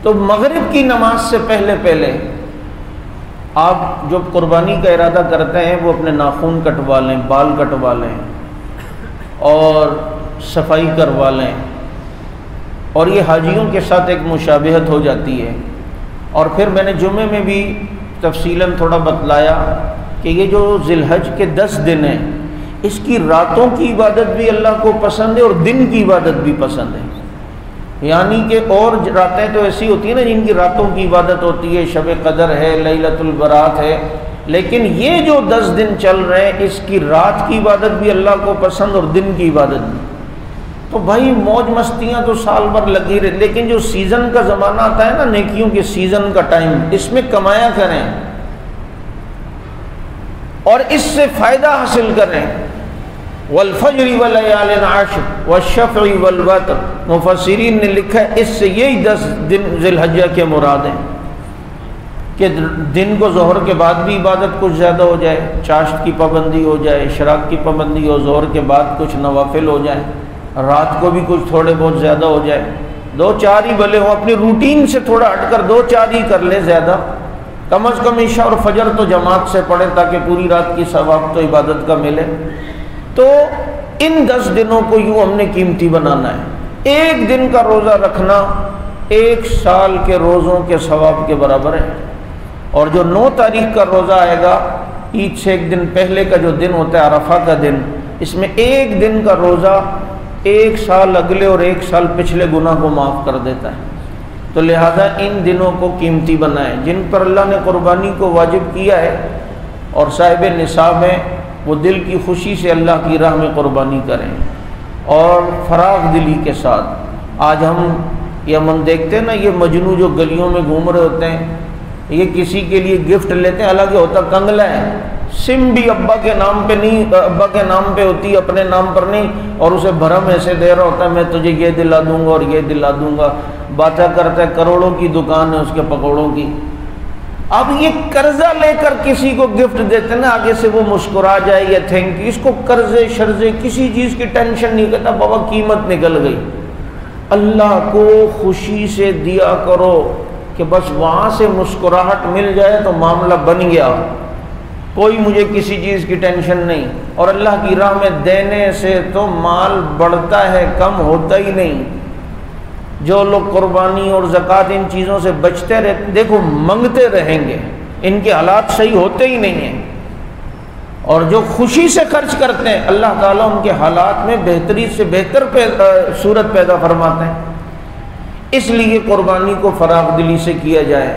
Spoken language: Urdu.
تو مغرب کی نماز سے پہلے پہلے آپ جو قربانی کا ارادہ کرتے ہیں وہ اپنے ناخن کٹوا لیں، بال کٹوا لیں اور صفائی کروا لیں، اور یہ حاجیوں کے ساتھ ایک مشابہت ہو جاتی ہے۔ اور پھر میں نے جمعے میں بھی تفصیلاً تھوڑا بتلایا کہ یہ جو ذی الحج کے 10 دن ہیں، اس کی راتوں کی عبادت بھی اللہ کو پسند ہے اور دن کی عبادت بھی پسند ہے۔ یعنی کہ اور راتیں تو ایسی ہوتی ہیں نا جن کی راتوں کی عبادت ہوتی ہے، شب قدر ہے، لیلۃ البرات ہے، لیکن یہ جو 10 دن چل رہے ہیں اس کی رات کی عبادت بھی اللہ کو پسند اور دن کی عبادت بھی۔ تو بھائی موج مستیاں تو سال بھر لگی رہے، لیکن جو سیزن کا زمانہ آتا ہے نا، نیکیوں کے سیزن کا ٹائم، اس میں کمایا کریں اور اس سے فائدہ حاصل کریں۔ والفجر ولیال عشر والشفع والوتر، مفسرین نے لکھا ہے اس سے یہی 10 دن ذی الحجہ کے مراد ہیں کہ دن کو ظہر کے بعد بھی عبادت کچھ زیادہ ہو جائے، چاشت کی پابندی ہو جائے، اشراق کی پابندی ہو، ظہر کے بعد کچھ نوافل ہو جائیں، رات کو بھی کچھ تھوڑے بہت زیادہ ہو جائے، 2-4 ہی بھلے ہوں، اپنی روٹین سے تھوڑا ہٹ کر 2-4 ہی کر لے، زیادہ کم از کم عشاء اور فجر تو جماعت سے پڑھیں تاکہ پوری رات کی ثواب تو عبادت کا ملے۔ تو ان 10 دنوں کو یوں ہم نے قیمتی بنانا ہے۔ ایک دن کا روزہ رکھنا 1 سال کے روزوں کے ثواب کے برابر ہے، اور جو 9 تاریخ کا روزہ آئے گا، عید سے ایک دن پہلے کا جو دن ہوتا ہے عرفہ کا دن، اس میں ایک دن کا روزہ 1 سال اگلے اور 1 سال پچھلے گناہ کو معاف کر دیتا ہے۔ تو لہذا ان دنوں کو قیمتی بنائیں، جن پر اللہ نے قربانی کو واجب کیا ہے اور صاحب نصاب ہیں، وہ دل کی خوشی سے اللہ کی راہ میں قربانی کریں اور فراغ دلی کے ساتھ۔ آج ہم دیکھتے ہیں نا، یہ مجنو جو گلیوں میں گھوم رہے ہوتے ہیں، یہ کسی کے لیے گفٹ لیتے ہیں، حالانکہ ہوتا کنگلا ہے، سم بھی ابا کے نام پہ نہیں، ابا کے نام پہ ہوتی، اپنے نام پر نہیں، اور اسے بھرم ایسے دے رہا ہوتا ہے میں تجھے یہ دلا دوں گا اور یہ دلا دوں گا، باتیں کرتا ہے کروڑوں کی دکان ہے اس کے پکوڑوں کی۔ اب یہ قرضہ لے کر کسی کو گفٹ دیتے نا، آگے سے وہ مسکرا جائے یا تھینک یو، اس کو قرضے شرزے کسی چیز کی ٹینشن نہیں کرتا، بابا قیمت نکل گئی۔ اللہ کو خوشی سے دیا کرو کہ بس وہاں سے مسکراہٹ مل جائے تو معاملہ بن گیا، کوئی مجھے کسی چیز کی ٹینشن نہیں۔ اور اللہ کی راہ میں دینے سے تو مال بڑھتا ہے، کم ہوتا ہی نہیں۔ جو لوگ قربانی اور زکوٰۃ ان چیزوں سے بچتے رہتے، دیکھو منگتے رہیں گے، ان کے حالات صحیح ہوتے ہی نہیں ہیں، اور جو خوشی سے خرچ کرتے ہیں اللہ تعالیٰ ان کے حالات میں بہتری سے بہتر صورت پیدا فرماتے ہیں۔ اس لیے قربانی کو فراغ دلی سے کیا جائے۔